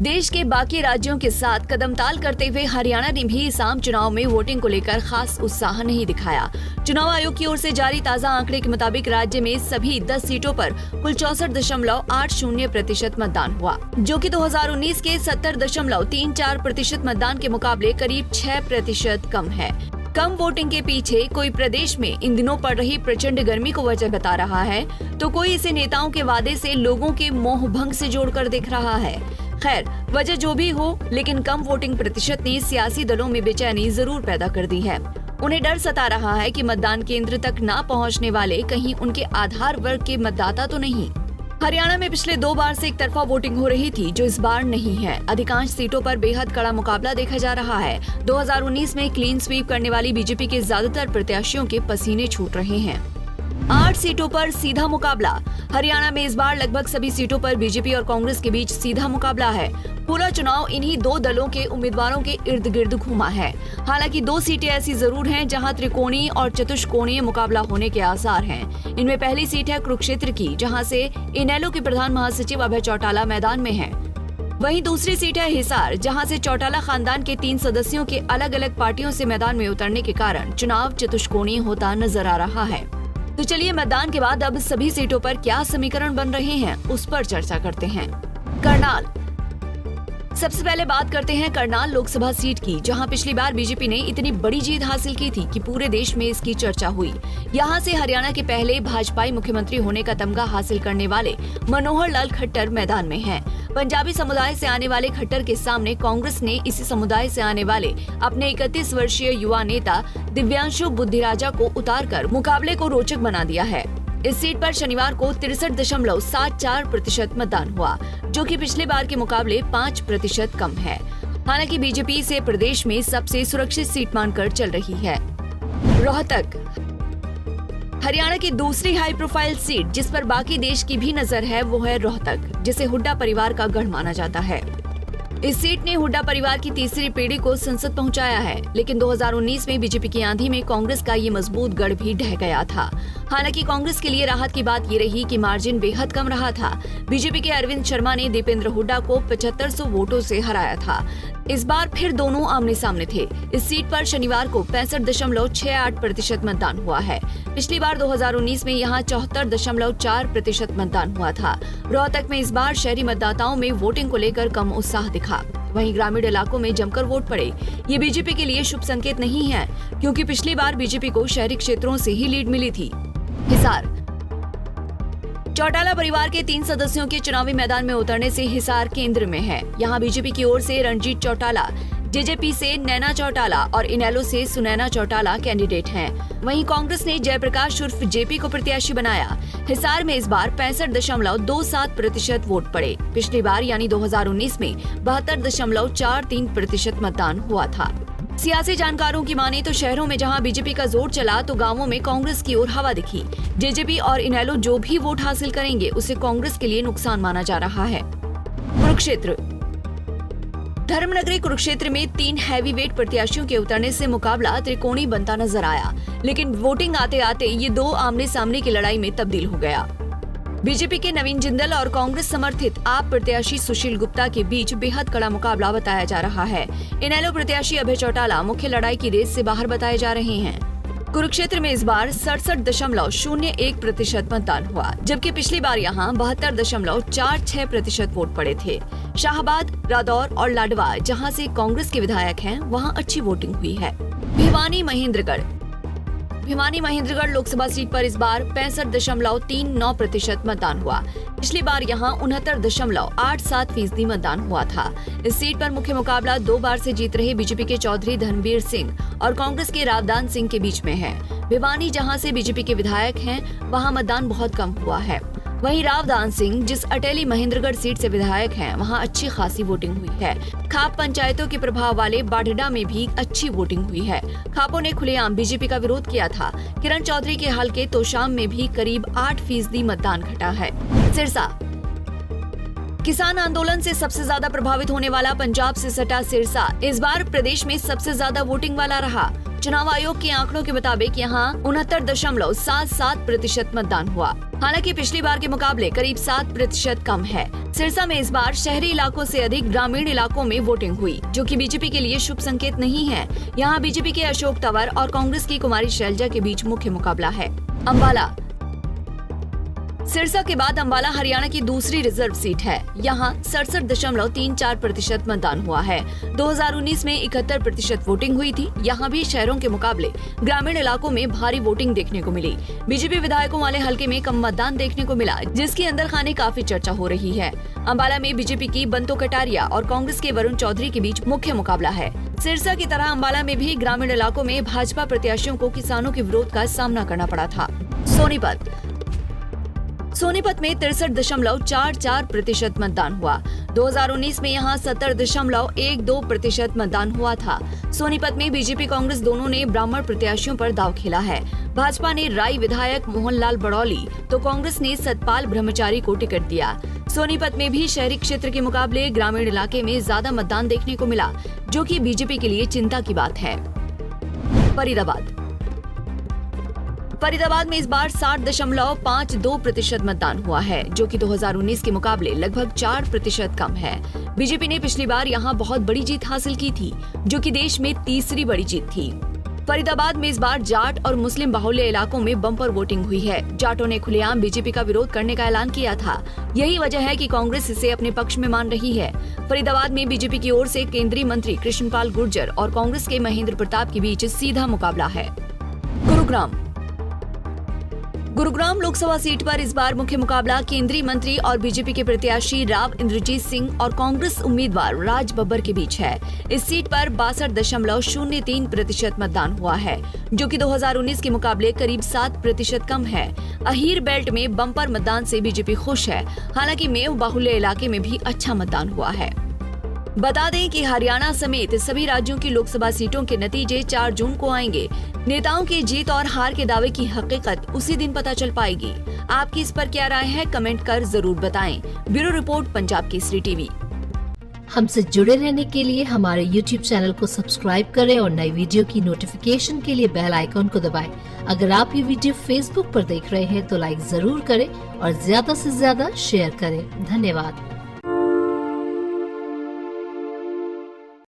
देश के बाकी राज्यों के साथ कदमताल करते हुए हरियाणा ने भी इस आम चुनाव में वोटिंग को लेकर खास उत्साह नहीं दिखाया। चुनाव आयोग की ओर से जारी ताज़ा आंकड़े के मुताबिक राज्य में सभी 10 सीटों पर कुल 64.80% मतदान हुआ, जो कि 2019 के 70.34% मतदान के मुकाबले करीब 6% कम है। कम वोटिंग के पीछे कोई प्रदेश में इन दिनों पड़ रही प्रचंड गर्मी को वजह बता रहा है, तो कोई इसे नेताओं के वादे से लोगों के मोह भंग से जोड़कर देख रहा है। खैर, वजह जो भी हो, लेकिन कम वोटिंग प्रतिशत ने सियासी दलों में बेचैनी जरूर पैदा कर दी है। उन्हें डर सता रहा है कि मतदान केंद्र तक न पहुंचने वाले कहीं उनके आधार वर्ग के मतदाता तो नहीं। हरियाणा में पिछले 2 बार से एक तरफा वोटिंग हो रही थी, जो इस बार नहीं है। अधिकांश सीटों पर बेहद कड़ा मुकाबला देखा जा रहा है। 2019 में क्लीन स्वीप करने वाली बीजेपी के ज्यादातर प्रत्याशियों के पसीने छूट रहे हैं। 8 सीटों पर सीधा मुकाबला। हरियाणा में इस बार लगभग सभी सीटों पर बीजेपी और कांग्रेस के बीच सीधा मुकाबला है। पूरा चुनाव इन्हीं 2 दलों के उम्मीदवारों के इर्द गिर्द घूमा है। हालांकि 2 सीटें ऐसी जरूर हैं जहां त्रिकोणीय और चतुष्कोणीय मुकाबला होने के आसार हैं। इनमें पहली सीट है कुरुक्षेत्र की, जहां से इनेलो के प्रधान महासचिव अभय चौटाला मैदान में हैं। वहीं दूसरी सीट है हिसार, जहां से चौटाला खानदान के 3 सदस्यों के अलग अलग पार्टियों से मैदान में उतरने के कारण चुनाव चतुष्कोणीय होता नजर आ रहा है। तो चलिए मतदान के बाद अब सभी सीटों पर क्या समीकरण बन रहे हैं, उस पर चर्चा करते हैं। करनाल। सबसे पहले बात करते हैं करनाल लोकसभा सीट की, जहां पिछली बार बीजेपी ने इतनी बड़ी जीत हासिल की थी कि पूरे देश में इसकी चर्चा हुई। यहां से हरियाणा के पहले भाजपाई मुख्यमंत्री होने का तमगा हासिल करने वाले मनोहर लाल खट्टर मैदान में हैं। पंजाबी समुदाय से आने वाले खट्टर के सामने कांग्रेस ने इसी समुदाय से आने वाले अपने 31 वर्षीय युवा नेता दिव्यांशु बुद्धिराजा को उतारकर मुकाबले को रोचक बना दिया है। इस सीट पर शनिवार को 63.74% मतदान हुआ, जो कि पिछले बार के मुकाबले 5% कम है। हालांकि बीजेपी इसे प्रदेश में सबसे सुरक्षित सीट मानकर चल रही है। रोहतक। हरियाणा की दूसरी हाई प्रोफाइल सीट, जिस पर बाकी देश की भी नजर है, वो है रोहतक, जिसे हुड्डा परिवार का गढ़ माना जाता है। इस सीट ने हुड्डा परिवार की तीसरी पीढ़ी को संसद पहुंचाया है, लेकिन 2019 में बीजेपी की आंधी में कांग्रेस का ये मजबूत गढ़ भी ढह गया था। हालांकि कांग्रेस के लिए राहत की बात ये रही कि मार्जिन बेहद कम रहा था। बीजेपी के अरविंद शर्मा ने दीपेंद्र हुड्डा को 7500 वोटों से हराया था। इस बार फिर दोनों आमने सामने थे। इस सीट पर शनिवार को 65.68% मतदान हुआ है। पिछली बार 2019 में यहाँ 74.4% मतदान हुआ था। रोहतक में इस बार शहरी मतदाताओं में वोटिंग को लेकर कम उत्साह दिखा। वहीं ग्रामीण इलाकों में जमकर वोट पड़े। ये बीजेपी के लिए शुभ संकेत नहीं है, क्योंकि पिछली बार बीजेपी को शहरी क्षेत्रों से ही लीड मिली थी। हिसार। चौटाला परिवार के 3 सदस्यों के चुनावी मैदान में उतरने से हिसार केंद्र में है। यहाँ बीजेपी की ओर से रणजीत चौटाला, जेजेपी से नैना चौटाला और इनेलो से सुनैना चौटाला कैंडिडेट हैं। वहीं कांग्रेस ने जयप्रकाश उर्फ जेपी को प्रत्याशी बनाया। हिसार में इस बार 65.27% वोट पड़े। पिछली बार यानी 2019 में 72.43% मतदान हुआ था। सियासी जानकारों की माने तो शहरों में जहां बीजेपी का जोर चला, तो गांवों में कांग्रेस की ओर हवा दिखी। जेजेपी और इनेलो जो भी वोट हासिल करेंगे, उसे कांग्रेस के लिए नुकसान माना जा रहा है। कुरुक्षेत्र। धर्मनगरी कुरुक्षेत्र में 3 हैवीवेट प्रत्याशियों के उतरने से मुकाबला त्रिकोणीय बनता नजर आया, लेकिन वोटिंग आते आते ये 2 आमने सामने की लड़ाई में तब्दील हो गया। बीजेपी के नवीन जिंदल और कांग्रेस समर्थित आप प्रत्याशी सुशील गुप्ता के बीच बेहद कड़ा मुकाबला बताया जा रहा है। इनेलो प्रत्याशी अभय चौटाला मुख्य लड़ाई की रेस से बाहर बताए जा रहे हैं। कुरुक्षेत्र में इस बार 67.01% मतदान हुआ, जबकि पिछली बार यहाँ 72.46% वोट पड़े थे। शाहबाद, रादौर और लाडवा, जहाँ से कांग्रेस के विधायक हैं, वहाँ अच्छी वोटिंग हुई है। भिवानी महेंद्रगढ़ लोकसभा सीट पर इस बार 65.39% मतदान हुआ। पिछली बार यहाँ 69.87% मतदान हुआ था। इस सीट पर मुख्य मुकाबला 2 बार से जीत रहे बीजेपी के चौधरी धर्मवीर सिंह और कांग्रेस के रावदान सिंह के बीच में है। भिवानी, जहाँ से बीजेपी के विधायक हैं, वहाँ मतदान बहुत कम हुआ है। वहीं रावदान सिंह, जिस अटेली महेंद्रगढ़ सीट से विधायक हैं, वहां अच्छी खासी वोटिंग हुई है। खाप पंचायतों के प्रभाव वाले बाढ़डा में भी अच्छी वोटिंग हुई है। खापों ने खुलेआम बीजेपी का विरोध किया था। किरण चौधरी के हलके तोशाम में भी करीब 8% मतदान घटा है। सिरसा। किसान आंदोलन से सबसे ज्यादा प्रभावित होने वाला पंजाब से सटा सिरसा इस बार प्रदेश में सबसे ज्यादा वोटिंग वाला रहा। चुनाव आयोग के आंकड़ों के मुताबिक यहाँ 69.77% मतदान हुआ। हालांकि पिछली बार के मुकाबले करीब 7% कम है। सिरसा में इस बार शहरी इलाकों से अधिक ग्रामीण इलाकों में वोटिंग हुई, जो कि बीजेपी के लिए शुभ संकेत नहीं है। यहाँ बीजेपी के अशोक तंवर और कांग्रेस की कुमारी शैलजा के बीच मुख्य मुकाबला है। अम्बाला। सिरसा के बाद अम्बाला हरियाणा की दूसरी रिजर्व सीट है। यहाँ 67.34% मतदान हुआ है। 2019 में 71% वोटिंग हुई थी। यहाँ भी शहरों के मुकाबले ग्रामीण इलाकों में भारी वोटिंग देखने को मिली। बीजेपी विधायकों वाले हलके में कम मतदान देखने को मिला, जिसकी अंदर खाने काफी चर्चा हो रही है। अम्बाला में बीजेपी की बंतो कटारिया और कांग्रेस के वरुण चौधरी के बीच मुख्य मुकाबला है। सिरसा की तरह अम्बाला में भी ग्रामीण इलाकों में भाजपा प्रत्याशियों को किसानों के विरोध का सामना करना पड़ा था। सोनीपत में 63.44% मतदान हुआ। 2019 में यहाँ 70.12% मतदान हुआ था। सोनीपत में बीजेपी कांग्रेस दोनों ने ब्राह्मण प्रत्याशियों पर दांव खेला है। भाजपा ने राई विधायक मोहनलाल बड़ौली तो कांग्रेस ने सतपाल ब्रह्मचारी को टिकट दिया। सोनीपत में भी शहरी क्षेत्र के मुकाबले ग्रामीण इलाके में ज्यादा मतदान देखने को मिला, जो कि बीजेपी के लिए चिंता की बात है। फरीदाबाद में इस बार 60.52% मतदान हुआ है, जो कि 2019 के मुकाबले लगभग 4% कम है। बीजेपी ने पिछली बार यहाँ बहुत बड़ी जीत हासिल की थी, जो कि देश में तीसरी बड़ी जीत थी। फरीदाबाद में इस बार जाट और मुस्लिम बाहुल्य इलाकों में बम्पर वोटिंग हुई है। जाटों ने खुलेआम बीजेपी का विरोध करने का ऐलान किया था। यही वजह है कि कांग्रेस इसे अपने पक्ष में मान रही है। फरीदाबाद में बीजेपी की ओर से केंद्रीय मंत्री कृष्णपाल गुर्जर और कांग्रेस के महेंद्र प्रताप के बीच सीधा मुकाबला है। गुरुग्राम लोकसभा सीट पर इस बार मुख्य मुकाबला केंद्रीय मंत्री और बीजेपी के प्रत्याशी राव इंद्रजीत सिंह और कांग्रेस उम्मीदवार राज बब्बर के बीच है। इस सीट पर 62.03% मतदान हुआ है, जो कि 2019 के मुकाबले करीब 7% कम है। अहीर बेल्ट में बम्पर मतदान से बीजेपी खुश है। हालांकि मेव बाहुल्य इलाके में भी अच्छा मतदान हुआ है। बता दें कि हरियाणा समेत सभी राज्यों की लोकसभा सीटों के नतीजे 4 जून को आएंगे। नेताओं की जीत और हार के दावे की हकीकत उसी दिन पता चल पाएगी। आपकी इस पर क्या राय है, कमेंट कर जरूर बताएं। Bureau report, Punjab Kesari TV. हमसे जुड़े रहने के लिए हमारे YouTube चैनल को सब्सक्राइब करें और नई वीडियो की नोटिफिकेशन के लिए बेल आइकॉन को दबाएं। अगर आप ये वीडियो Facebook पर देख रहे हैं तो लाइक जरूर करें और ज्यादा से ज्यादा शेयर करें। धन्यवाद।